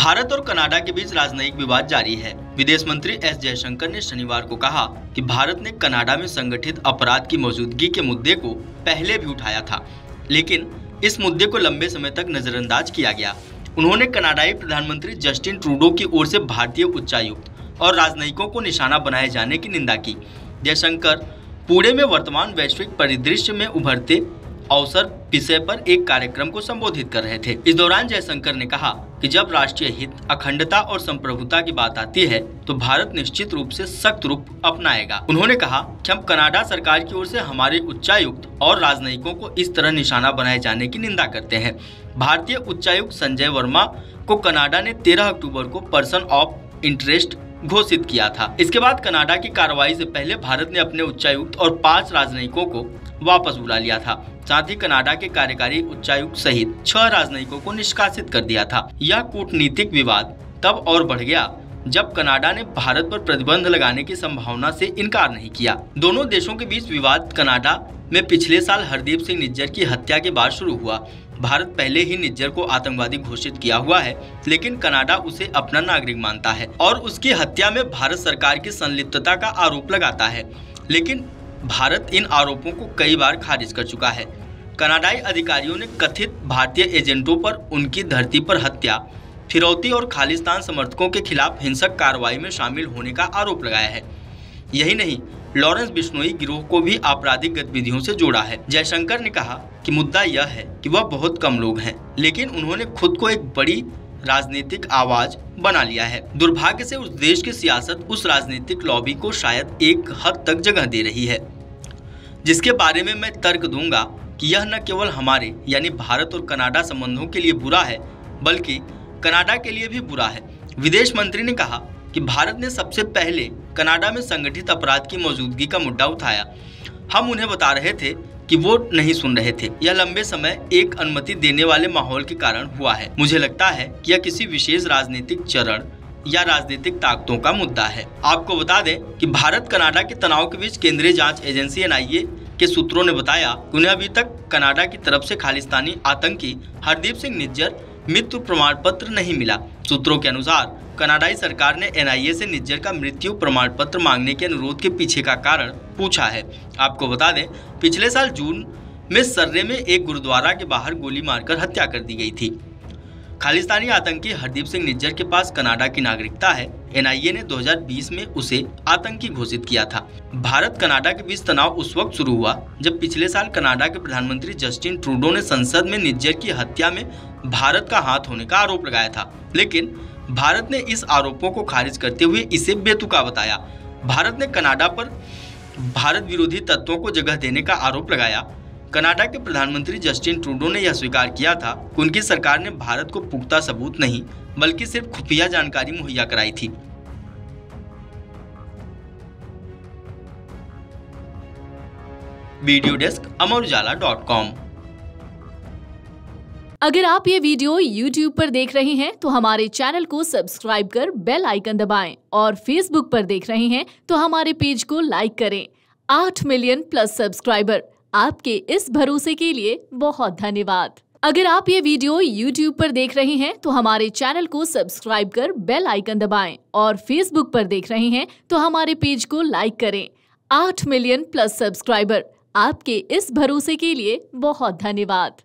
भारत और कनाडा के बीच राजनयिक विवाद जारी है। विदेश मंत्री एस जयशंकर ने शनिवार को कहा कि भारत ने कनाडा में संगठित अपराध की मौजूदगी के मुद्दे को पहले भी उठाया था, लेकिन इस मुद्दे को लंबे समय तक नजरअंदाज किया गया। उन्होंने कनाडाई प्रधानमंत्री जस्टिन ट्रूडो की ओर से भारतीय उच्चायुक्त और राजनयिकों को निशाना बनाए जाने की निंदा की। जयशंकर पुणे में वर्तमान वैश्विक परिदृश्य में उभरते अवसर विषय पर एक कार्यक्रम को संबोधित कर रहे थे। इस दौरान जयशंकर ने कहा कि जब राष्ट्रीय हित, अखंडता और संप्रभुता की बात आती है तो भारत निश्चित रूप से सख्त रूप अपनाएगा। उन्होंने कहा कि हम कनाडा सरकार की ओर से हमारे उच्चायुक्त और राजनयिकों को इस तरह निशाना बनाए जाने की निंदा करते हैं। भारतीय उच्चायुक्त संजय वर्मा को कनाडा ने 13 अक्टूबर को पर्सन ऑफ इंटरेस्ट घोषित किया था। इसके बाद कनाडा की कार्रवाई से पहले भारत ने अपने उच्चायुक्त और 5 राजनयिकों को वापस बुला लिया था। साथ ही कनाडा के कार्यकारी उच्चायुक्त सहित 6 राजनयिकों को निष्कासित कर दिया था। यह कूटनीतिक विवाद तब और बढ़ गया जब कनाडा ने भारत पर प्रतिबंध लगाने की संभावना से इनकार नहीं किया। दोनों देशों के बीच विवाद कनाडा में पिछले साल हरदीप सिंह निज्जर की हत्या के बाद शुरू हुआ। भारत पहले ही निज्जर को आतंकवादी घोषित किया हुआ है, लेकिन कनाडा उसे अपना नागरिक मानता है और उसकी हत्या में भारत सरकार की संलिप्तता का आरोप लगाता है। लेकिन भारत इन आरोपों को कई बार खारिज कर चुका है। कनाडाई अधिकारियों ने कथित भारतीय एजेंटों पर उनकी धरती पर हत्या, फिरौती और खालिस्तान समर्थकों के खिलाफ हिंसक कार्रवाई में शामिल होने का आरोप लगाया है। यही नहीं, लॉरेंस बिश्नोई गिरोह को भी आपराधिक गतिविधियों से जोड़ा है। जयशंकर ने कहा कि मुद्दा यह है कि वह बहुत कम लोग हैं, लेकिन उन्होंने खुद को एक बड़ी राजनीतिक आवाज बना लिया है। दुर्भाग्य से उस देश की सियासत उस राजनीतिक लॉबी को शायद एक हद तक जगह दे रही है, जिसके बारे में मैं तर्क दूंगा कि यह न केवल हमारे यानी भारत और कनाडा संबंधों के लिए बुरा है, बल्कि कनाडा के लिए भी बुरा है। विदेश मंत्री ने कहा कि भारत ने सबसे पहले कनाडा में संगठित अपराध की मौजूदगी का मुद्दा उठाया। हम उन्हें बता रहे थे कि वो नहीं सुन रहे थे। यह लंबे समय एक अनुमति देने वाले माहौल के कारण हुआ है। मुझे लगता है कि यह किसी विशेष राजनीतिक चरण या राजनीतिक ताकतों का मुद्दा है। आपको बता दें कि भारत कनाडा के तनाव के बीच केंद्रीय जांच एजेंसी NIA के सूत्रों ने बताया कि उन्हें अभी तक कनाडा की तरफ से खालिस्तानी आतंकी हरदीप सिंह निज्जर मृत्यु प्रमाण पत्र नहीं मिला। सूत्रों के अनुसार कनाडाई सरकार ने NIA से निज्जर का मृत्यु प्रमाण पत्र मांगने के अनुरोध के पीछे का कारण पूछा है। आपको बता दें, पिछले साल जून में सर्रे में एक गुरुद्वारा के बाहर गोली मारकर हत्या कर दी गई थी। खालिस्तानी आतंकी हरदीप सिंह निज्जर के पास कनाडा की नागरिकता है। NIA ने 2020 में उसे आतंकी घोषित किया था। भारत कनाडा के बीच तनाव उस वक्त शुरू हुआ जब पिछले साल कनाडा के प्रधानमंत्री जस्टिन ट्रूडो ने संसद में निज्जर की हत्या में भारत का हाथ होने का आरोप लगाया था, लेकिन भारत ने इस आरोपों को खारिज करते हुए इसे बेतुका बताया। भारत ने कनाडा पर भारत विरोधी तत्वों को जगह देने का आरोप लगाया। कनाडा के प्रधानमंत्री जस्टिन ट्रूडो ने यह स्वीकार किया था कि उनकी सरकार ने भारत को पुख्ता सबूत नहीं बल्कि सिर्फ खुफिया जानकारी मुहैया कराई थी। वीडियो डेस्क अमरउजाला.com। अगर आप ये वीडियो YouTube पर देख रहे हैं तो हमारे चैनल को सब्सक्राइब कर बेल आइकन दबाएं और Facebook पर देख रहे हैं तो हमारे पेज को लाइक करें। 8 मिलियन प्लस सब्सक्राइबर, आपके इस भरोसे के लिए बहुत धन्यवाद। अगर आप ये वीडियो YouTube पर देख रहे हैं तो हमारे चैनल को सब्सक्राइब कर बेल आइकन दबाएं और Facebook पर देख रहे हैं तो हमारे पेज को लाइक करें। 8 मिलियन प्लस सब्सक्राइबर, आपके इस भरोसे के लिए बहुत धन्यवाद।